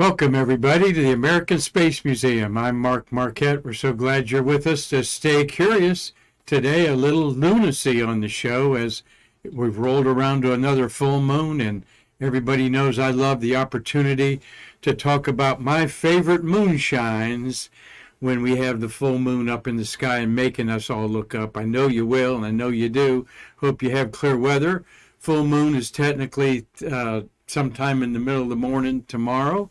Welcome, everybody, to the American Space Museum. I'm Mark Marquette. We're so glad you're with us to stay curious. Today, a little lunacy on the show as we've rolled around to another full moon, and everybody knows I love the opportunity to talk about my favorite moonshines when we have the full moon up in the sky and making us all look up. I know you will, and I know you do. Hope you have clear weather. Full moon is technically sometime in the middle of the morning tomorrow.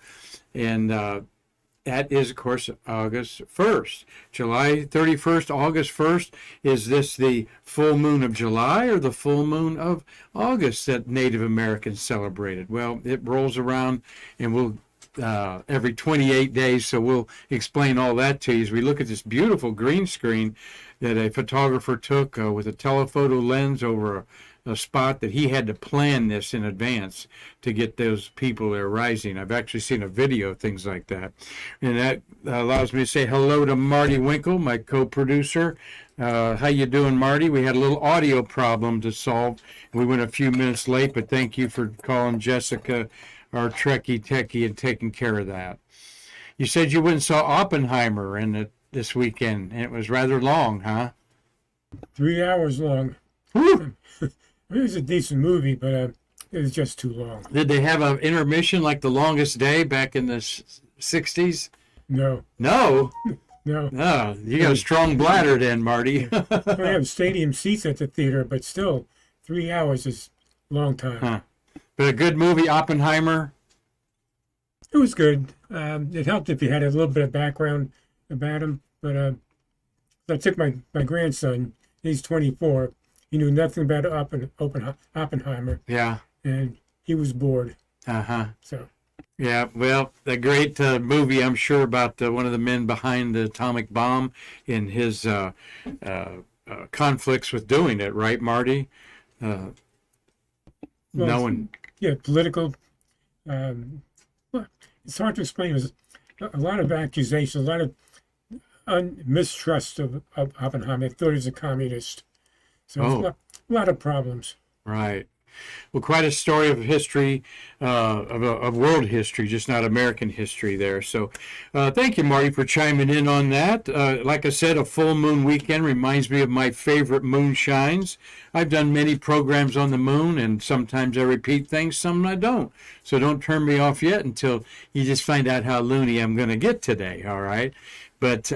And that is, of course, August 1st. July 31st, August 1st. Is this the full moon of July or the full moon of August that Native Americans celebrated? Well, it rolls around and we'll every 28 days, so we'll explain all that to you as we look at this beautiful green screen that a photographer took with a telephoto lens over a spot that he had to plan this in advance to get those people there rising. I've actually seen a video of things like that. And that allows me to say hello to Marty Winkle, my co-producer. How you doing, Marty? We had a little audio problem to solve. We went a few minutes late, but thank you for calling Jessica, our Trekkie techie, and taking care of that. You said you went and saw Oppenheimer this weekend, and it was rather long, huh? 3 hours long. Whew. It was a decent movie, but it was just too long. Did they have an intermission like The Longest Day back in the 60s? No. No? No. No. You got a strong bladder then, Marty. We have stadium seats at the theater, but still, 3 hours is a long time. Huh. But a good movie, Oppenheimer? It was good. It helped if you had a little bit of background about him. But I took my grandson, he's 24. He knew nothing about Oppenheimer. Yeah. And he was bored. Uh-huh. So. Yeah, well, a great movie, I'm sure, about one of the men behind the atomic bomb in his conflicts with doing it, right, Marty? Well, Knowing. Yeah, political. Well, it's hard to explain. There's a lot of accusations, a lot of mistrust of Oppenheimer. They thought he was a communist. So a lot of problems. Right. Well, quite a story of history, of world history, just not American history there. So thank you, Marty, for chiming in on that. Like I said, a full moon weekend reminds me of my favorite moonshines. I've done many programs on the moon, and sometimes I repeat things, some I don't. So don't turn me off yet until you just find out how loony I'm going to get today, all right? But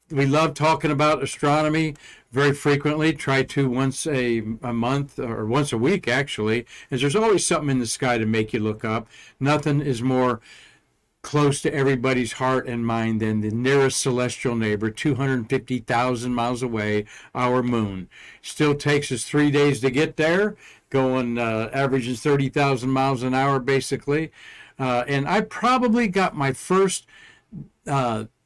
we love talking about astronomy very frequently, try to once a month or once a week, actually, as there's always something in the sky to make you look up. Nothing is more close to everybody's heart and mind than the nearest celestial neighbor, 250,000 miles away, our moon. Still takes us 3 days to get there, going averaging 30,000 miles an hour, basically. And I probably got my first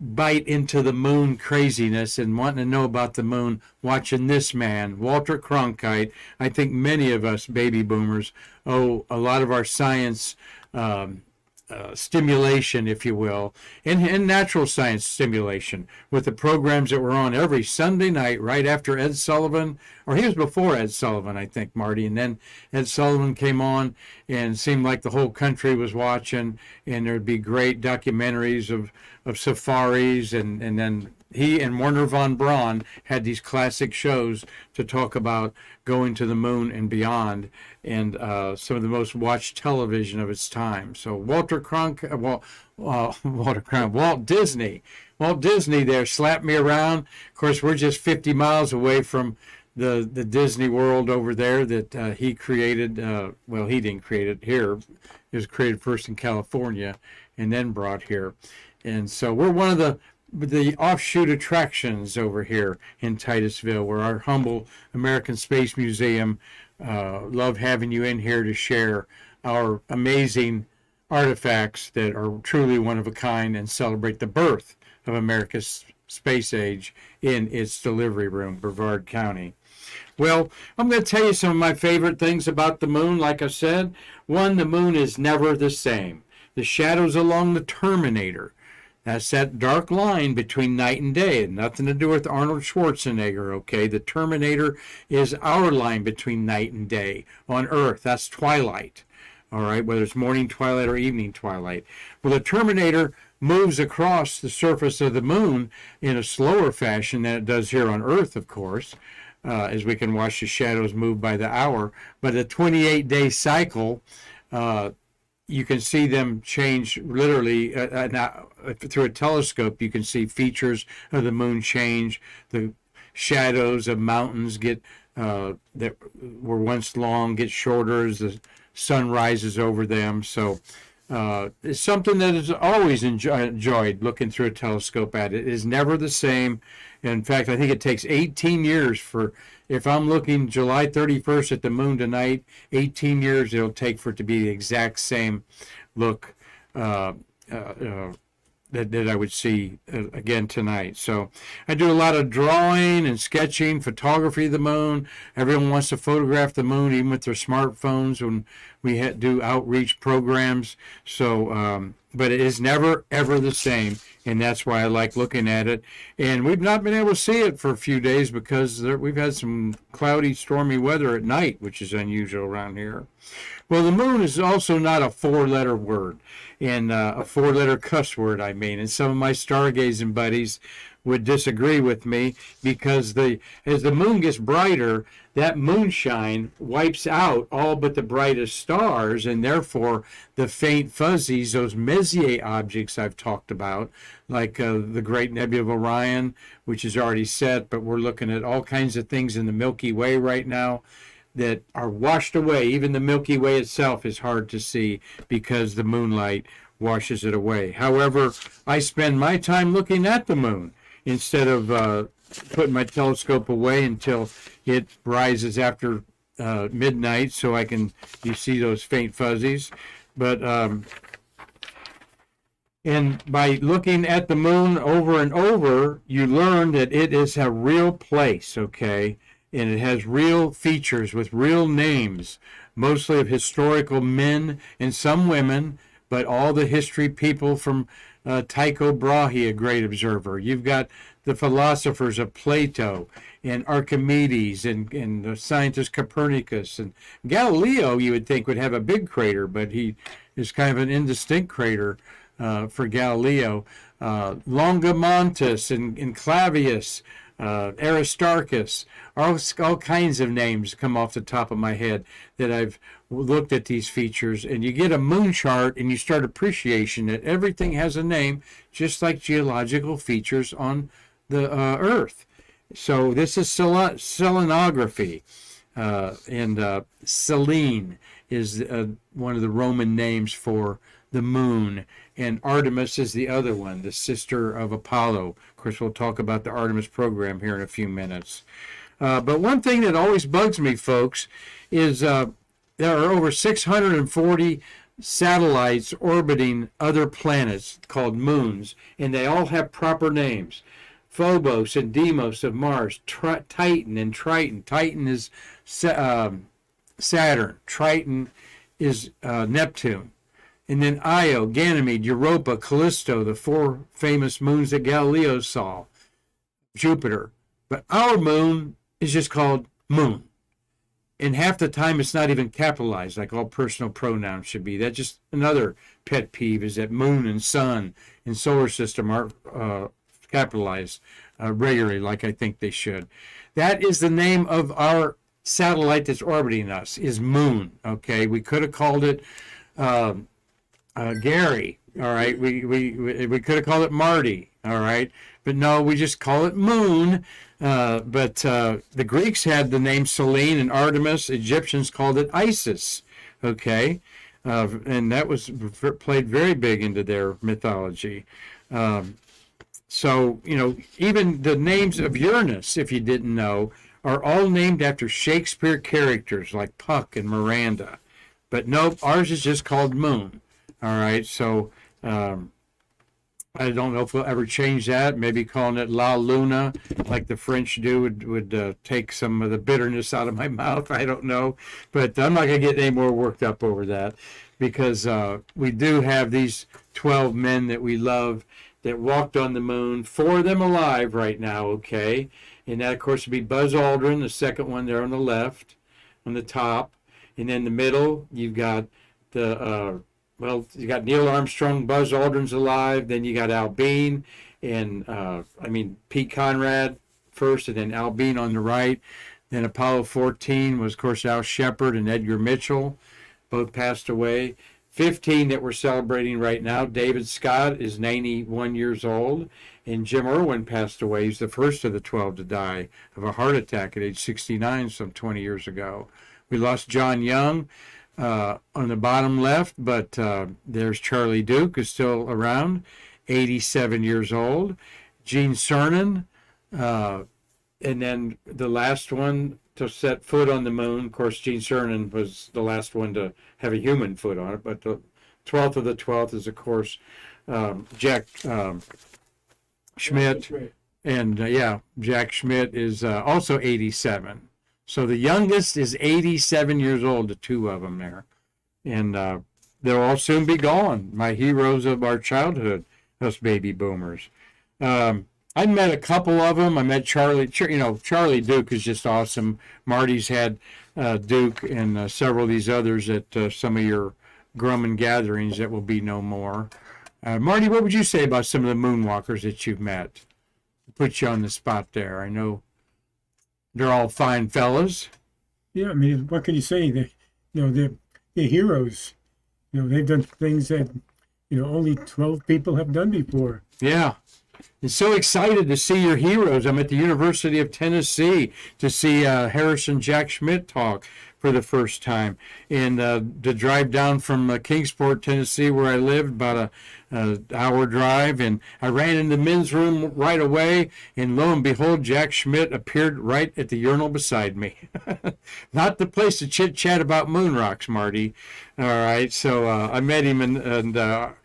bite into the moon craziness and wanting to know about the moon watching this man, Walter Cronkite. I think many of us baby boomers owe a lot of our science stimulation, if you will, and natural science stimulation with the programs that were on every Sunday night right after Ed Sullivan, or he was before Ed Sullivan, I think, Marty, and then Ed Sullivan came on and seemed like the whole country was watching, and there'd be great documentaries of safaris, and then he and Werner von Braun had these classic shows to talk about going to the moon and beyond, and some of the most watched television of its time. So Walt Disney there slapped me around. Of course, we're just 50 miles away from the Disney World over there that he created. Well, he didn't create it here. It was created first in California and then brought here. And so we're one of the offshoot attractions over here in Titusville, where our humble American Space Museum love having you in here to share our amazing artifacts that are truly one of a kind and celebrate the birth of America's space age in its delivery room, Brevard County. Well, I'm going to tell you some of my favorite things about the moon. Like I said, one, the moon is never the same. The shadows along the terminator, that's that dark line between night and day. Nothing to do with Arnold Schwarzenegger, okay? The Terminator is our line between night and day. On Earth, that's twilight. all right, whether it's morning twilight or evening twilight. Well, the Terminator moves across the surface of the moon in a slower fashion than it does here on Earth, of course, as we can watch the shadows move by the hour. But a 28-day cycle, you can see them change literally through a telescope. You can see features of the moon change. The shadows of mountains get that were once long get shorter as the sun rises over them. So it's something that is always enjoyed looking through a telescope at it. It is never the same. In fact, I think it takes 18 years for, if I'm looking July 31st at the moon tonight, 18 years it'll take for it to be the exact same look that I would see again tonight. So I do a lot of drawing and sketching, photography of the moon. Everyone wants to photograph the moon, even with their smartphones, when we do outreach programs. So, but it is never, ever the same, and that's why I like looking at it. And we've not been able to see it for a few days because we've had some cloudy, stormy weather at night, which is unusual around here. Well, the moon is also not a four-letter word, and a four-letter cuss word, I mean. And some of my stargazing buddies would disagree with me because as the moon gets brighter, that moonshine wipes out all but the brightest stars, and therefore the faint fuzzies, those Messier objects I've talked about, like the Great Nebula of Orion, which is already set, but we're looking at all kinds of things in the Milky Way right now that are washed away. Even the Milky Way itself is hard to see because the moonlight washes it away. However, I spend my time looking at the moon instead of putting my telescope away until it rises after midnight, so you see those faint fuzzies. But and by looking at the moon over and over, you learn that it is a real place, okay? And it has real features with real names, mostly of historical men and some women, but all the history people from Tycho Brahe, a great observer. You've got the philosophers of Plato and Archimedes and the scientist Copernicus. And Galileo, you would think, would have a big crater, but he is kind of an indistinct crater for Galileo. Longomontanus and Clavius, Aristarchus, all kinds of names come off the top of my head that I've looked at these features, and you get a moon chart and you start appreciation that everything has a name, just like geological features on the Earth. So this is selenography, and Selene is one of the Roman names for the moon, and Artemis is the other one, the sister of Apollo. Of course, we'll talk about the Artemis program here in a few minutes. But one thing that always bugs me, folks, is there are over 640 satellites orbiting other planets called moons, and they all have proper names. Phobos and Deimos of Mars, Titan and Triton. Titan is Saturn. Triton is Neptune. And then Io, Ganymede, Europa, Callisto, the four famous moons that Galileo saw, Jupiter. But our moon is just called Moon. And half the time it's not even capitalized, like all personal pronouns should be. That's just another pet peeve, is that moon and sun and solar system are capitalized regularly, like I think they should. That is the name of our satellite that's orbiting us, is Moon. Okay, we could have called it Gary. All right, we could have called it Marty. All right, but no, we just call it Moon. But the Greeks had the name Selene and Artemis. Egyptians called it Isis. Okay, and that was played very big into their mythology. So, even the names of Uranus, if you didn't know, are all named after Shakespeare characters like Puck and Miranda. But nope, ours is just called Moon. All right, so I don't know if we'll ever change that. Maybe calling it La Luna, like the French do, would take some of the bitterness out of my mouth. I don't know. But I'm not going to get any more worked up over that, because we do have these 12 men that we love that walked on the moon, 4 of them alive right now, okay? And that, of course, would be Buzz Aldrin, the second one there on the left, on the top. And in the middle, you've got well, you got Neil Armstrong, Buzz Aldrin's alive. Then you got Al Bean and Pete Conrad first, and then Al Bean on the right. Then Apollo 14 was, of course, Al Shepard and Edgar Mitchell, both passed away. 15 that we're celebrating right now, David Scott is 91 years old, and Jim Irwin passed away. He's the first of the 12 to die of a heart attack at age 69 some 20 years ago. We lost John Young on the bottom left, but there's Charlie Duke, who's still around, 87 years old. Gene Cernan, and then the last one to set foot on the moon. Of course, Gene Cernan was the last one to have a human foot on it, but the 12th of the 12th is, of course, Jack Schmidt. And Jack Schmidt is also 87. So the youngest is 87 years old, the two of them there. And they'll all soon be gone, my heroes of our childhood, us baby boomers. I met a couple of them. I met Charlie Duke is just awesome. Marty's had Duke and several of these others at some of your Grumman gatherings that will be no more. Marty, what would you say about some of the moonwalkers that you've met? Put you on the spot there. I know they're all fine fellas. Yeah, I mean, what can you say? They're heroes. They've done things that only 12 people have done before. Yeah. I'm so excited to see your heroes. I'm at the University of Tennessee to see Harrison Jack Schmidt talk for the first time. And to drive down from Kingsport, Tennessee, where I lived, about an hour drive. And I ran in the men's room right away. And lo and behold, Jack Schmidt appeared right at the urinal beside me. Not the place to chit-chat about moon rocks, Marty. All right. So I met him and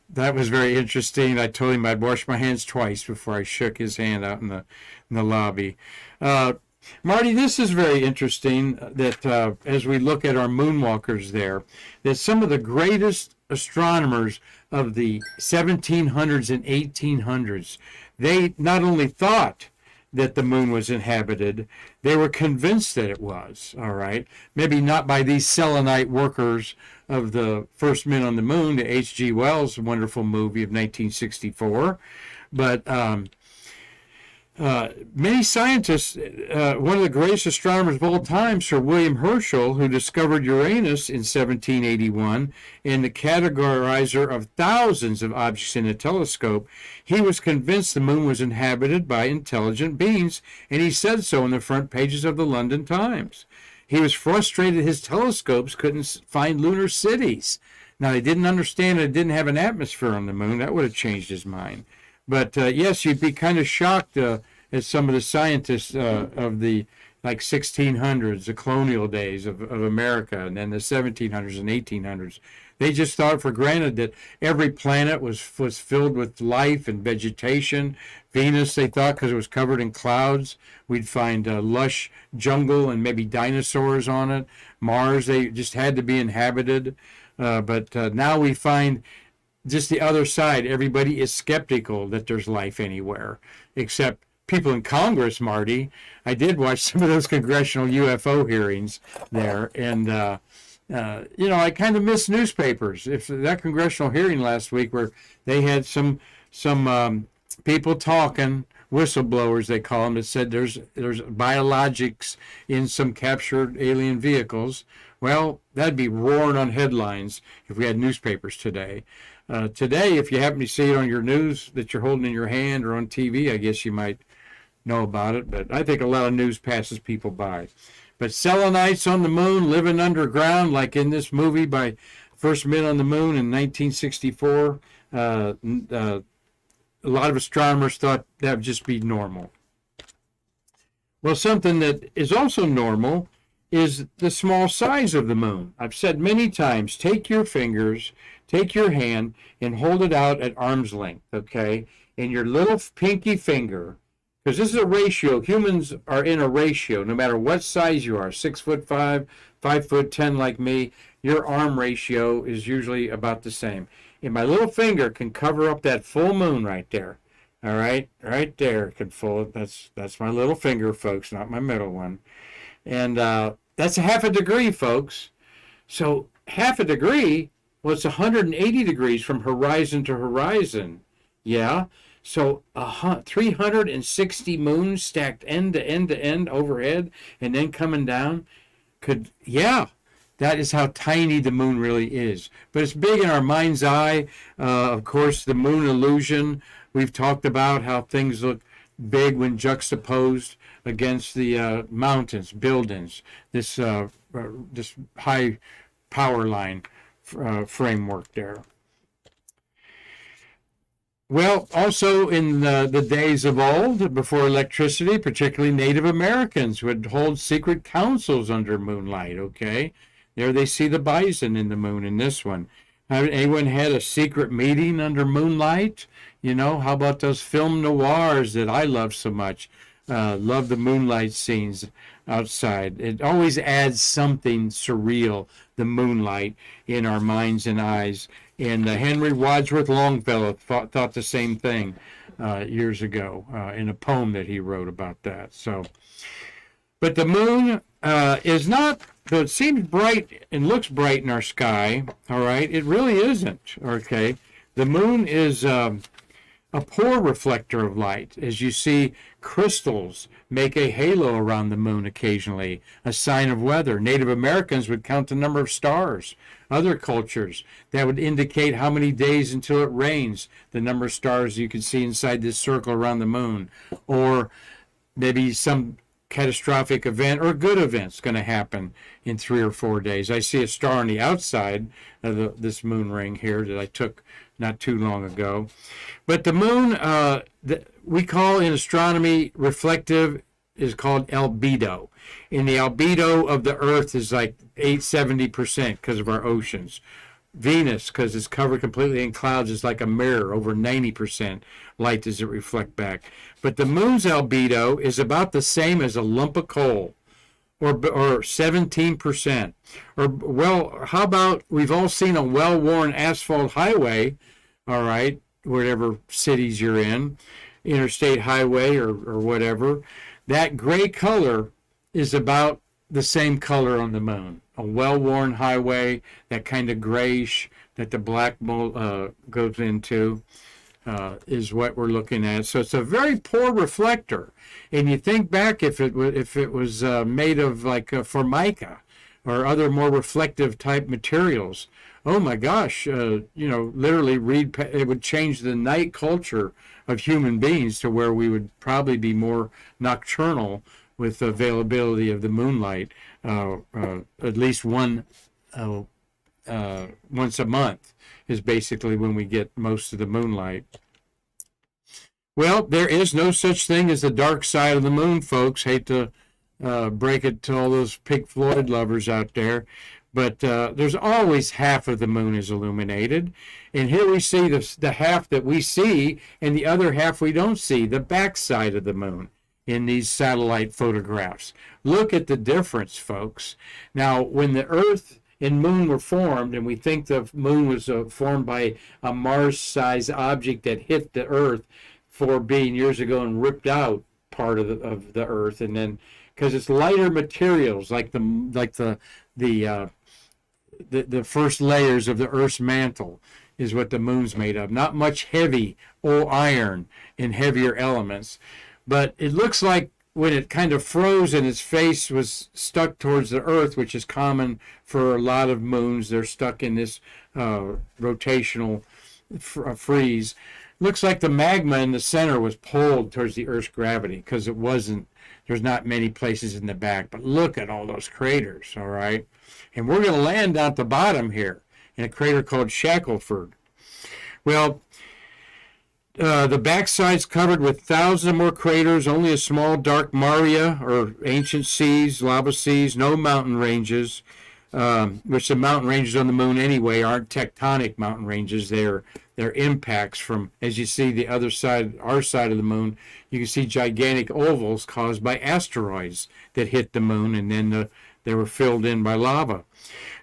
that was very interesting. I told him I'd wash my hands twice before I shook his hand out in the lobby. Marty, this is very interesting that as we look at our moonwalkers there, that some of the greatest astronomers of the 1700s and 1800s, they not only thought that the moon was inhabited, they were convinced that it was, all right? Maybe not by these Selenite workers of the first men on the moon, the H.G. Wells' wonderful movie of 1964, but many scientists, one of the greatest astronomers of all time, Sir William Herschel, who discovered Uranus in 1781 and the categorizer of thousands of objects in a telescope, he was convinced the moon was inhabited by intelligent beings, and he said so in the front pages of the London Times. He was frustrated his telescopes couldn't find lunar cities. Now, they didn't understand it didn't have an atmosphere on the moon. That would have changed his mind. But yes, you'd be kind of shocked at some of the scientists of the 1600s, the colonial days of America, and then the 1700s and 1800s. They just thought for granted that every planet was filled with life and vegetation. Venus, they thought, because it was covered in clouds, we'd find lush jungle and maybe dinosaurs on it. Mars, they just had to be inhabited. But now we find just the other side. Everybody is skeptical that there's life anywhere, except people in Congress, Marty. I did watch some of those congressional UFO hearings there, and I kind of miss newspapers. If that congressional hearing last week where they had some people talking, whistleblowers they call them, that said there's biologics in some captured alien vehicles. Well, that'd be roaring on headlines if we had newspapers today. Today, if you happen to see it on your news that you're holding in your hand or on TV, I guess you might know about it. But I think a lot of news passes people by. But Selenites on the moon, living underground, like in this movie by First Men on the Moon in 1964, a lot of astronomers thought that would just be normal. Well, something that is also normal is the small size of the moon. I've said many times, take your fingers, take your hand, and hold it out at arm's length, okay? And your little pinky finger, because this is a ratio. Humans are in a ratio, no matter what size you are, 6'5", 5'10" like me, your arm ratio is usually about the same. And my little finger can cover up that full moon right there. All right, right there can full. That's my little finger, folks, not my middle one. And that's a half a degree, folks. So half a degree, well, it's 180 degrees from horizon to horizon. Yeah. So 360 moons stacked end to end to end overhead and then coming down yeah, that is how tiny the moon really is. But it's big in our mind's eye. Of course, the moon illusion, we've talked about how things look big when juxtaposed against the mountains, buildings, this high power line framework there. Well, also in the days of old, before electricity, particularly Native Americans would hold secret councils under moonlight, okay? There they see the bison in the moon in this one. Anyone had a secret meeting under moonlight? You know, how about those film noirs that I love so much? Love the moonlight scenes outside. It always adds something surreal, the moonlight, in our minds and eyes. And Henry Wadsworth Longfellow thought the same thing years ago in a poem that he wrote about that. So, but the moon is not, though it seems bright and looks bright in our sky, all right, it really isn't, okay? The moon is a poor reflector of light. As you see, crystals make a halo around the moon occasionally, a sign of weather. Native Americans would count the number of stars. Other cultures, that would indicate how many days until it rains, the number of stars you can see inside this circle around the moon. Or maybe some catastrophic event or good event's going to happen in 3 or 4 days. I see a star on the outside of this moon ring here that I took not too long ago. But the moon, we call in astronomy reflective, is called albedo. And the albedo of the Earth is like 870% because of our oceans. Venus, because it's covered completely in clouds, is like a mirror, over 90% light does it reflect back. But the moon's albedo is about the same as a lump of coal, or 17%. Or, well, how about, we've all seen a well-worn asphalt highway, all right, whatever cities you're in, interstate highway or whatever. That gray color is about the same color on the moon. A well-worn highway, that kind of grayish that the black goes into, is what we're looking at. So it's a very poor reflector. And you think back if it was made of like formica or other more reflective type materials. Oh my gosh, literally it would change the night culture of human beings to where we would probably be more nocturnal with the availability of the moonlight, at least once a month is basically when we get most of the moonlight. Well, there is no such thing as the dark side of the moon, folks. Hate to break it to all those Pink Floyd lovers out there. But there's always half of the moon is illuminated. And here we see the half that we see and the other half we don't see, the back side of the moon in these satellite photographs. Look at the difference, folks. Now, when the Earth and moon were formed, and we think the moon was formed by a Mars-sized object that hit the Earth 4 billion years ago and ripped out part of the Earth, and then because it's lighter materials like the first layers of the Earth's mantle is what the moon's made of. Not much heavy or iron and heavier elements. But it looks like when it kind of froze and its face was stuck towards the Earth, which is common for a lot of moons, they're stuck in this rotational freeze. Looks like the magma in the center was pulled towards the Earth's gravity because it wasn't, there's not many places in the back. But look at all those craters, all right? And we're going to land at the bottom here in a crater called Shackelford. Well, the backside's covered with thousands of more craters, only a small dark maria or ancient seas, lava seas, no mountain ranges, which the mountain ranges on the moon anyway aren't tectonic mountain ranges. They're impacts from, as you see the other side, our side of the moon, you can see gigantic ovals caused by asteroids that hit the moon and then they were filled in by lava.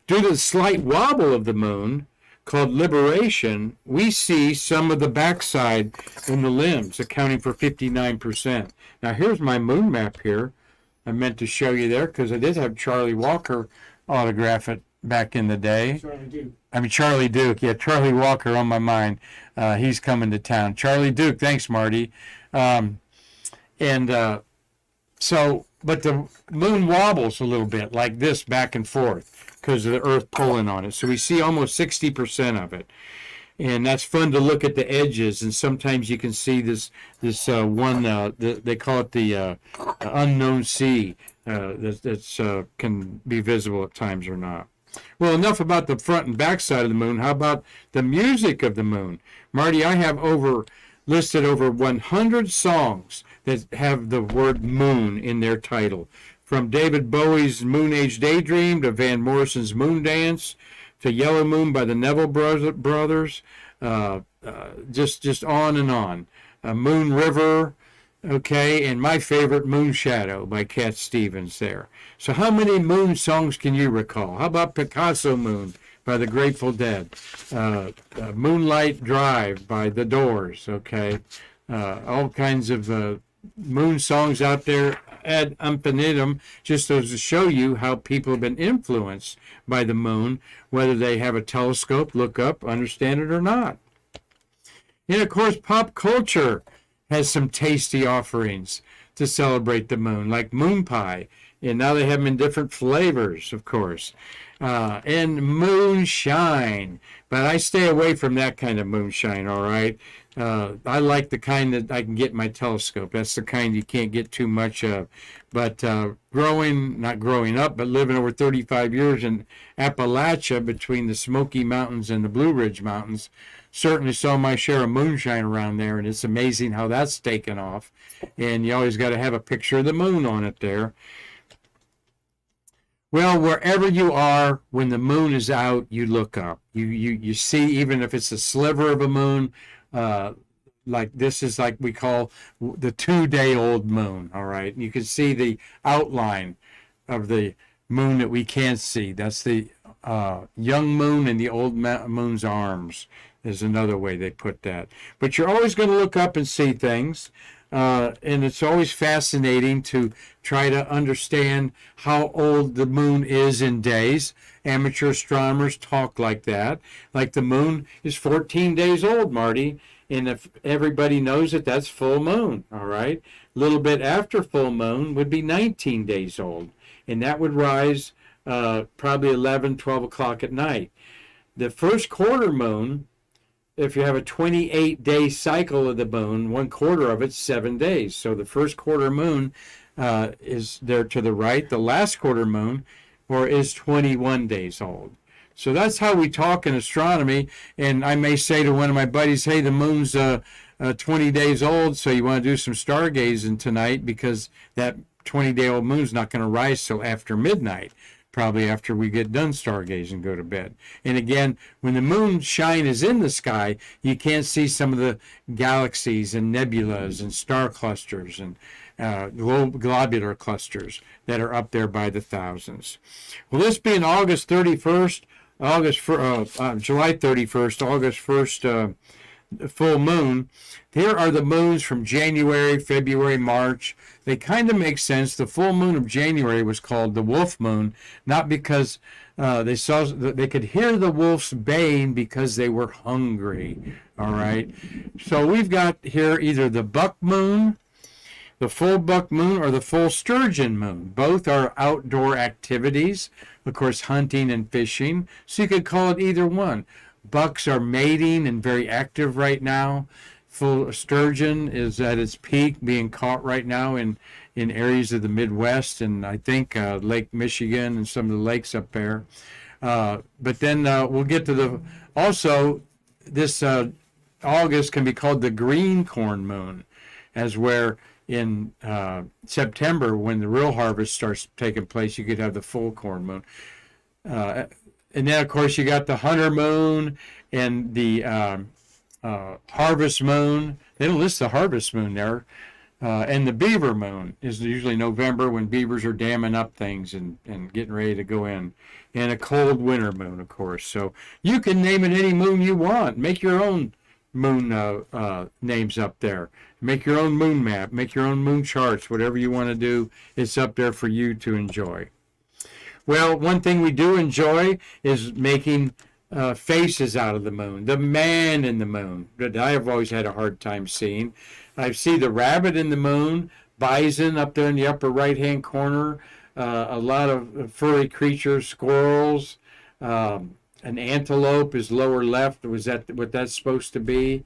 Due to the slight wobble of the moon, called libration, we see some of the backside in the limbs, accounting for 59%. Now, here's my moon map here. I meant to show you there because I did have Charlie Walker autograph it back in the day. Charlie Duke. I mean, Charlie Duke. Yeah, Charlie Walker on my mind. He's coming to town. Charlie Duke. Thanks, Marty. But the moon wobbles a little bit like this back and forth because of the Earth pulling on it. So we see almost 60% of it. And that's fun to look at the edges. And sometimes you can see this one, they call it the unknown sea, that can be visible at times or not. Well, enough about the front and back side of the moon. How about the music of the moon? Marty, I have listed over 100 songs that have the word moon in their title. From David Bowie's Moon Age Daydream to Van Morrison's Moon Dance to Yellow Moon by the Neville Brothers, just on and on. Moon River, okay, and my favorite, Moon Shadow by Cat Stevens there. So how many moon songs can you recall? How about Picasso Moon by the Grateful Dead? Moonlight Drive by The Doors, okay? All kinds of moon songs out there ad infinitum, just to show you how people have been influenced by the moon, whether they have a telescope, look up, understand it or not. And of course, pop culture has some tasty offerings to celebrate the moon, like moon pie. And now they have them in different flavors, of course. And moonshine. But I stay away from that kind of moonshine, all right? I like the kind that I can get in my telescope. That's the kind you can't get too much of. But not growing up, but living over 35 years in Appalachia between the Smoky Mountains and the Blue Ridge Mountains, certainly saw my share of moonshine around there, and it's amazing how that's taken off. And you always got to have a picture of the moon on it there. Well, wherever you are, when the moon is out, you look up. You see, even if it's a sliver of a moon, like this is like we call the 2-day-old moon, all right? You can see the outline of the moon that we can't see. That's the young moon and the old moon's arms is another way they put that. But you're always going to look up and see things. And it's always fascinating to try to understand how old the moon is in days. Amateur astronomers talk like that. Like the moon is 14 days old, Marty. And if everybody knows it, that's full moon, all right? A little bit after full moon would be 19 days old. And that would rise probably 11, 12 o'clock at night. The first quarter moon, if you have a 28-day cycle of the moon, 1/4 of it's 7 days. So the first quarter moon is there to the right. The last quarter moon is 21 days old. So that's how we talk in astronomy. And I may say to one of my buddies, hey, the moon's 20 days old, so you want to do some stargazing tonight because that 20-day-old moon's not going to rise till after midnight. Probably after we get done stargazing, go to bed. And again, when the moonshine is in the sky, you can't see some of the galaxies and nebulas and star clusters and globular clusters that are up there by the thousands. Well, this being July 31st, August 1st, full moon, here are the moons from January, February, March. They kind of make sense. The full moon of January was called the wolf moon, not because they could hear the wolves baying because they were hungry. All right. So we've got here either the buck moon, the full buck moon, or the full sturgeon moon. Both are outdoor activities, of course, hunting and fishing. So you could call it either one. Bucks are mating and very active right now. Full sturgeon is at its peak, being caught right now in areas of the Midwest and I think Lake Michigan and some of the lakes up there. But then we'll get to this August can be called the green corn moon, as where in September, when the real harvest starts taking place, you could have the full corn moon. And then, of course, you got the hunter moon and the harvest moon. They don't list the harvest moon there. And the beaver moon is usually November when beavers are damming up things and getting ready to go in. And a cold winter moon, of course. So you can name it any moon you want. Make your own moon names up there. Make your own moon map. Make your own moon charts. Whatever you want to do, it's up there for you to enjoy. Well, one thing we do enjoy is making faces out of the moon. The man in the moon that I have always had a hard time seeing. I see the rabbit in the moon, bison up there in the upper right-hand corner, a lot of furry creatures, squirrels, an antelope is lower left. Was that what that's supposed to be?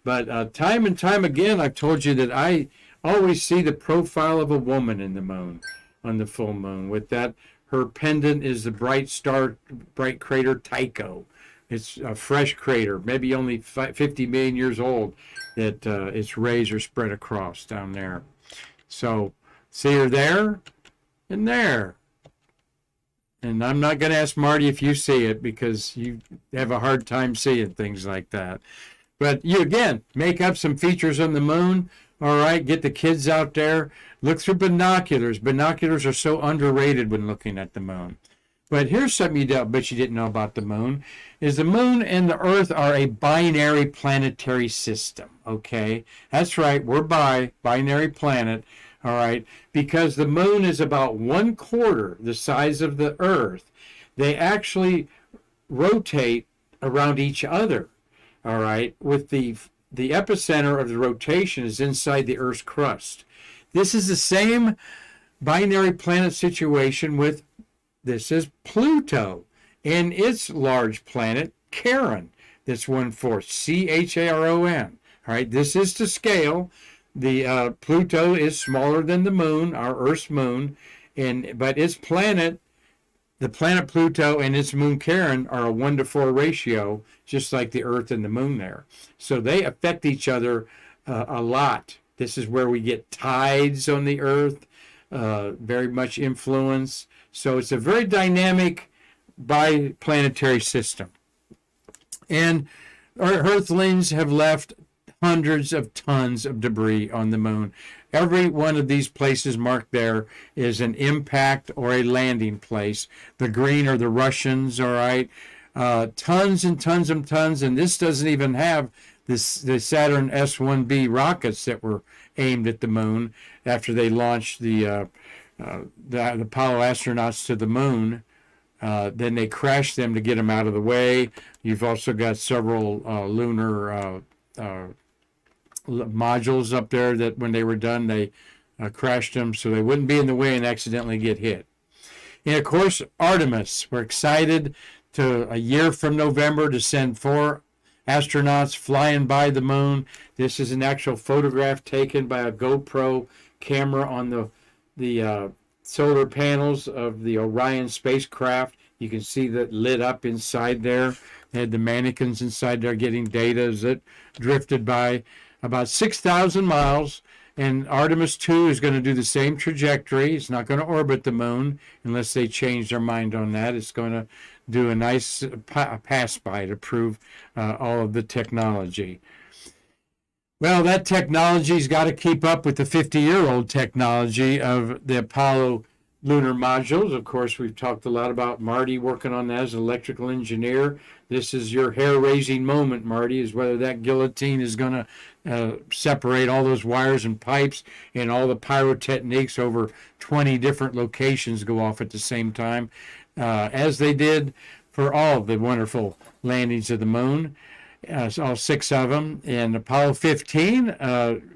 But time and time again, I've told you that I always see the profile of a woman in the moon, on the full moon. With that, her pendant is the bright crater Tycho. It's a fresh crater, maybe only 50 million years old, that its rays are spread across down there. So, see her there and there. And I'm not going to ask Marty if you see it, because you have a hard time seeing things like that. But you, again, make up some features on the moon. All right, get the kids out there. Look through binoculars. Binoculars are so underrated when looking at the moon. But here's something bet you didn't know about the moon, is the moon and the Earth are a binary planetary system, okay? That's right, we're binary planet, all right? Because the moon is about 1/4 the size of the Earth. They actually rotate around each other, all right? With the epicenter of the rotation is inside the Earth's crust. This is the same binary planet situation with, this is Pluto and its large planet, Charon. That's 1/4, Charon. All right, this is to scale. The Pluto is smaller than the moon, our Earth's moon, but its planet, the planet Pluto and its moon Charon, are a 1-to-4 ratio, just like the Earth and the moon there. So they affect each other a lot. This is where we get tides on the Earth, very much influence. So it's a very dynamic biplanetary system. And our Earthlings have left hundreds of tons of debris on the moon. Every one of these places marked there is an impact or a landing place. The green are the Russians, all right? Tons and tons and tons, and this doesn't even have the Saturn S-1B rockets that were aimed at the moon after they launched the Apollo astronauts to the moon. Then they crashed them to get them out of the way. You've also got several lunar modules up there that when they were done, they crashed them so they wouldn't be in the way and accidentally get hit. And of course, Artemis. We're excited to, a year from November, to send 4 astronauts flying by the moon. This is an actual photograph taken by a GoPro camera on the solar panels of the Orion spacecraft. You can see that lit up inside there. They had the mannequins inside there getting data as it drifted by about 6,000 miles. And Artemis 2 is going to do the same trajectory. It's not going to orbit the moon unless they change their mind on that. It's going to do a nice pass-by to prove all of the technology. Well, that technology's got to keep up with the 50-year-old technology of the Apollo lunar modules. Of course, we've talked a lot about Marty working on that as an electrical engineer. This is your hair-raising moment, Marty, is whether that guillotine is going to separate all those wires and pipes, and all the pyrotechnics over 20 different locations go off at the same time, as they did for all of the wonderful landings of the moon. All 6 of them. And Apollo 15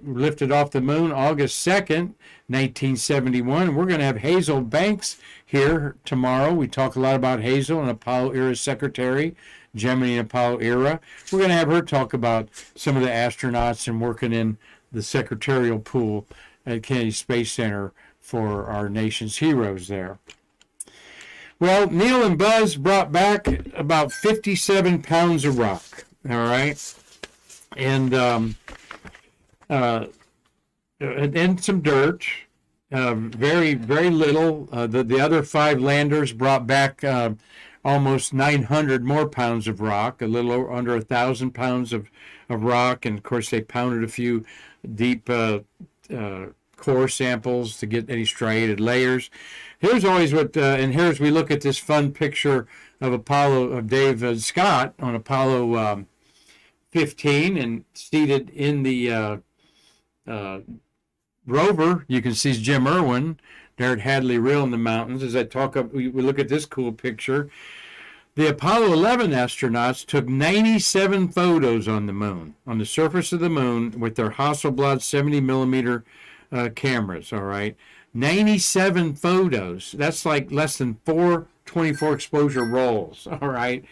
lifted off the moon August 2nd, 1971. We're going to have Hazel Banks here tomorrow. We talk a lot about Hazel, an Apollo era secretary, Gemini and Apollo era. We're going to have her talk about some of the astronauts and working in the secretarial pool at Kennedy Space Center for our nation's heroes there. Well, Neil and Buzz brought back about 57 pounds of rock. All right, and some dirt, very, very little. The other 5 landers brought back almost 900 more pounds of rock, a little under 1,000 pounds of rock, and of course they pounded a few deep core samples to get any striated layers. Here's always what, and here's we look at this fun picture of Dave Scott on Apollo 15, and seated in the rover, you can see Jim Irwin, there at Hadley Rill in the mountains. As I talk up, we look at this cool picture. The Apollo 11 astronauts took 97 photos on the moon, on the surface of the moon, with their Hasselblad 70 millimeter cameras, all right? 97 photos. That's like less than 4 24 exposure rolls, all right?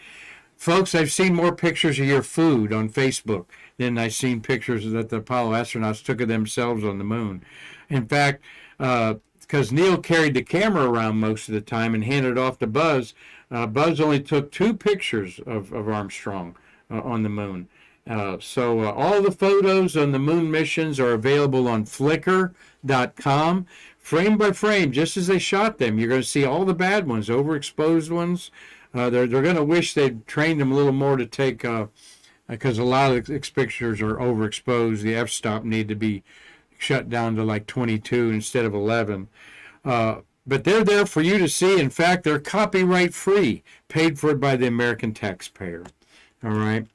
Folks, I've seen more pictures of your food on Facebook than I've seen pictures that the Apollo astronauts took of themselves on the moon. In fact, because Neil carried the camera around most of the time and handed it off to Buzz, Buzz only took 2 pictures of Armstrong on the moon. So all the photos on the moon missions are available on Flickr.com, frame by frame, just as they shot them. You're going to see all the bad ones, overexposed ones. They're going to wish they'd trained them a little more to take, because a lot of the pictures are overexposed. The f-stop need to be shut down to like 22 instead of 11. But they're there for you to see. In fact, they're copyright free, paid for by the American taxpayer. All right.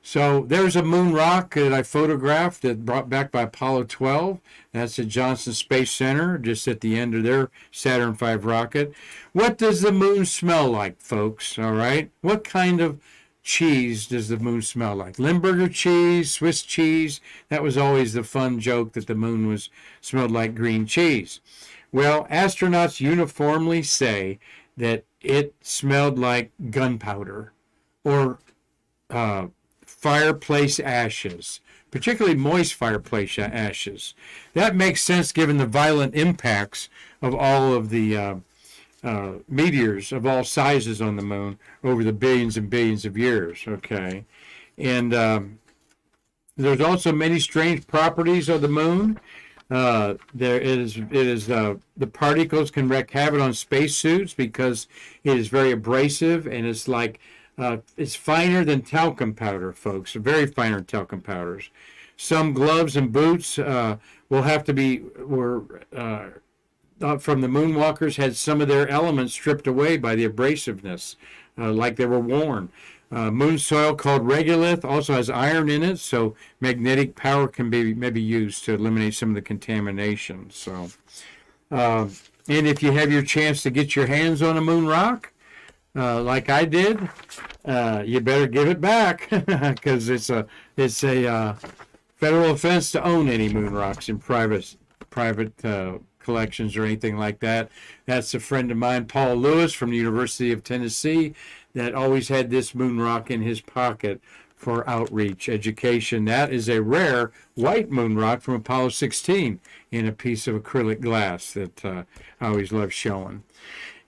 So there's a moon rock that I photographed that brought back by Apollo 12. That's at Johnson Space Center, just at the end of their Saturn V rocket. What does the moon smell like, folks? All right. What kind of cheese does the moon smell like? Limburger cheese, Swiss cheese. That was always the fun joke, that the moon smelled like green cheese. Well, astronauts uniformly say that it smelled like gunpowder or fireplace ashes, particularly moist fireplace ashes. That makes sense given the violent impacts of all of the meteors of all sizes on the moon over the billions and billions of years, okay? And there's also many strange properties of the moon. The particles can wreak havoc on spacesuits because it is very abrasive, and it's like it's finer than talcum powder, folks. Very finer than talcum powders. Some gloves and boots will have to be from the moonwalkers had some of their elements stripped away by the abrasiveness, like they were worn. Moon soil called regolith also has iron in it, so magnetic power can be maybe used to eliminate some of the contamination. So, and if you have your chance to get your hands on a moon rock, like I did, you better give it back, because it's a federal offense to own any moon rocks in private collections or anything like that. That's a friend of mine, Paul Lewis from the University of Tennessee, that always had this moon rock in his pocket for outreach education. That is a rare white moon rock from Apollo 16 in a piece of acrylic glass that I always love showing.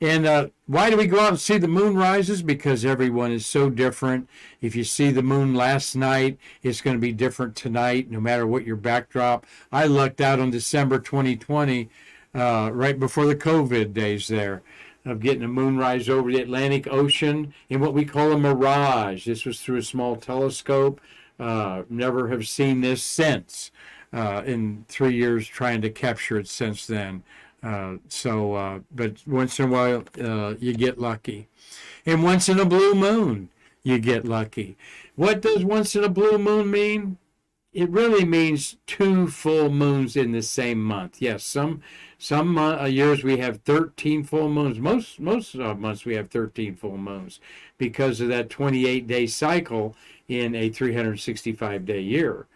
And why do we go out and see the moon rises? Because everyone is so different. If you see the moon last night, it's going to be different tonight, no matter what your backdrop. I lucked out on December 2020, right before the COVID days there, of getting a moonrise over the Atlantic Ocean in what we call a mirage. This was through a small telescope. Never have seen this since, in 3 years trying to capture it since then. But once in a while, you get lucky. And once in a blue moon, you get lucky. What does once in a blue moon mean? It really means 2 full moons in the same month. Yes, some years we have 13 full moons. Most months we have 13 full moons because of that 28-day cycle in a 365-day year.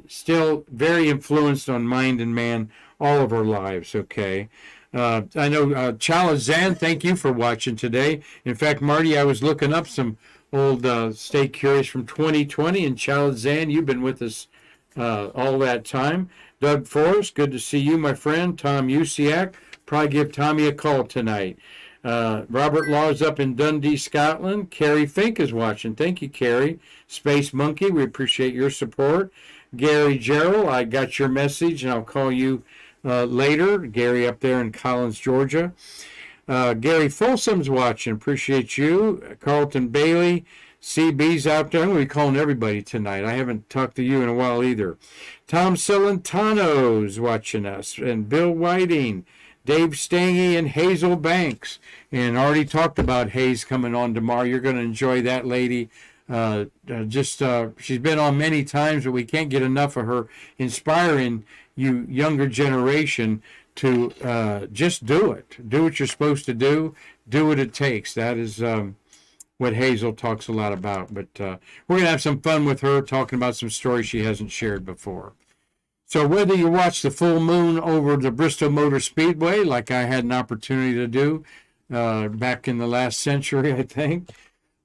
Still very influenced on mind and man all of our lives, okay? I know Chalazan, thank you for watching today. In fact, Marty, I was looking up some old Stay Curious from 2020, and Chalazan, you've been with us all that time. Doug Forrest, good to see you, my friend. Tom Usiak, probably give Tommy a call tonight. Robert Law's up in Dundee, Scotland. Carrie Fink is watching. Thank you, Carrie. Space Monkey, we appreciate your support. Gary Gerald, I got your message, and I'll call you later. Gary up there in Collins, Georgia. Gary Folsom's watching. Appreciate you. Carlton Bailey. CB's out there. I'm going to be calling everybody tonight. I haven't talked to you in a while either. Tom Celentano's watching us. And Bill Whiting. Dave Stangy and Hazel Banks. And already talked about Hayes coming on tomorrow. You're going to enjoy that lady. She's been on many times, but we can't get enough of her inspiring you younger generation to just do it. Do what you're supposed to do. Do what it takes. That is what Hazel talks a lot about. But we're going to have some fun with her talking about some stories she hasn't shared before. So whether you watch the full moon over the Bristol Motor Speedway, like I had an opportunity to do back in the last century, I think,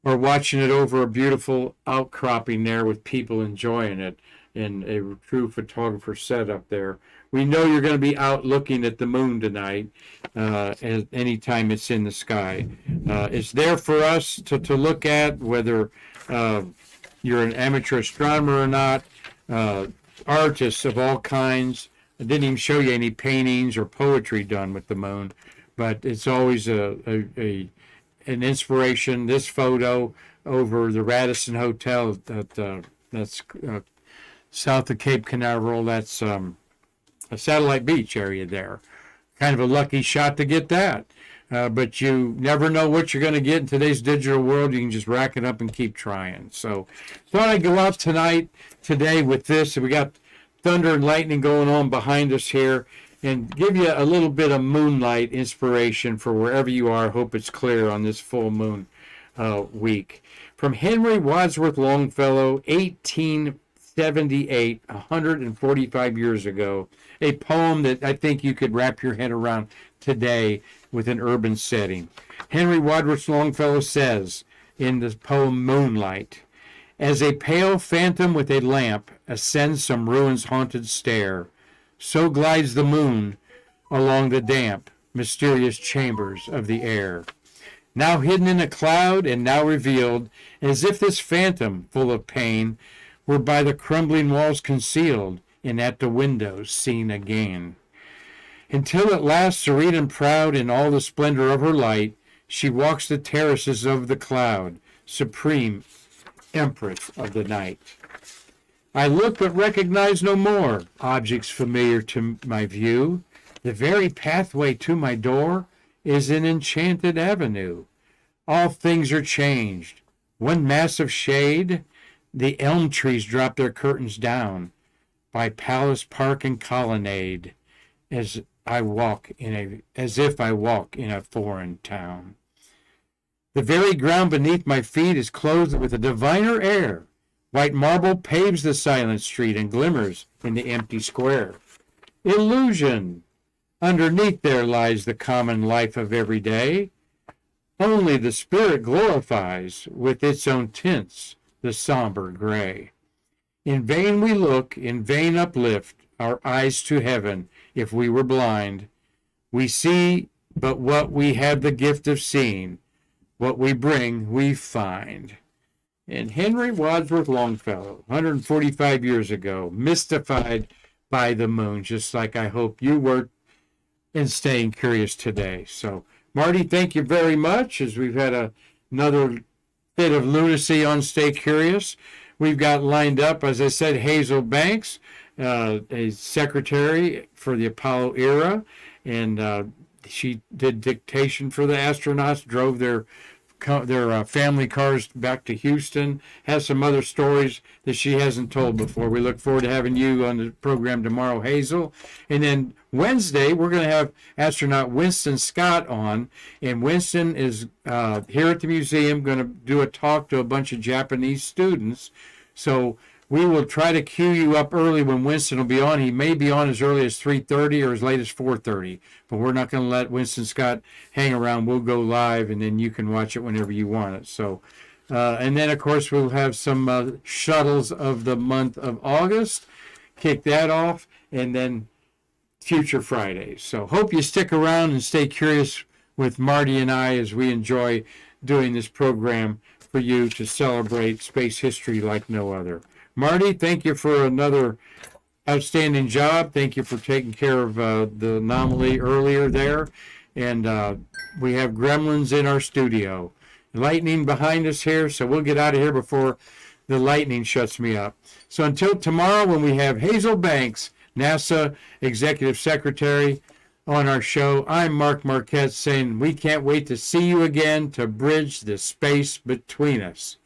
or watching it over a beautiful outcropping there with people enjoying it in a true photographer setup there, we know you're going to be out looking at the moon tonight anytime it's in the sky. It's there for us to look at, whether you're an amateur astronomer or not. Artists of all kinds. I didn't even show you any paintings or poetry done with the moon, but it's always an inspiration. This photo over the Radisson Hotel that's south of Cape Canaveral. That's a Satellite Beach area there. Kind of a lucky shot to get that. But you never know what you're going to get in today's digital world. You can just rack it up and keep trying. So thought I'd go out today with this. We got thunder and lightning going on behind us here, and give you a little bit of moonlight inspiration for wherever you are. Hope it's clear on this full moon week. From Henry Wadsworth Longfellow, 1878, 145 years ago. A poem that I think you could wrap your head around today with an urban setting. Henry Wadsworth Longfellow says in the poem Moonlight, "As a pale phantom with a lamp ascends some ruins haunted stair, so glides the moon along the damp, mysterious chambers of the air. Now hidden in a cloud and now revealed, as if this phantom, full of pain, were by the crumbling walls concealed, and at the windows seen again. Until at last, serene and proud in all the splendor of her light, she walks the terraces of the cloud, supreme empress of the night. I look but recognize no more objects familiar to my view. The very pathway to my door is an enchanted avenue. All things are changed. One mass of shade, the elm trees drop their curtains down by palace, park, and colonnade, as if I walk in a foreign town. The very ground beneath my feet is clothed with a diviner air. White marble paves the silent street and glimmers in the empty square. Illusion! Underneath there lies the common life of every day. Only the spirit glorifies with its own tints the somber gray. In vain we look, in vain uplift our eyes to heaven. If we were blind, we see but what we have the gift of seeing. What we bring, we find." And Henry Wadsworth Longfellow, 145 years ago, mystified by the moon, just like I hope you were, and staying curious today. So, Marty, thank you very much, as we've had another bit of lunacy on Stay Curious. We've got lined up, as I said, Hazel Banks, a secretary for the Apollo era, and she did dictation for the astronauts, drove their family cars back to Houston, has some other stories that she hasn't told before. We look forward to having you on the program tomorrow, Hazel. And then Wednesday, we're going to have astronaut Winston Scott on, and Winston is here at the museum going to do a talk to a bunch of Japanese students. So we will try to queue you up early when Winston will be on. He may be on as early as 3:30 or as late as 4:30, but we're not going to let Winston Scott hang around. We'll go live, and then you can watch it whenever you want it. So, and then, of course, we'll have some shuttles of the month of August, kick that off, and then future Fridays. So hope you stick around and stay curious with Marty and I as we enjoy doing this program for you to celebrate space history like no other. Marty, thank you for another outstanding job. Thank you for taking care of the anomaly earlier there. And we have gremlins in our studio. Lightning behind us here, so we'll get out of here before the lightning shuts me up. So until tomorrow, when we have Hazel Banks, NASA Executive Secretary, on our show, I'm Mark Marquette saying we can't wait to see you again to bridge the space between us.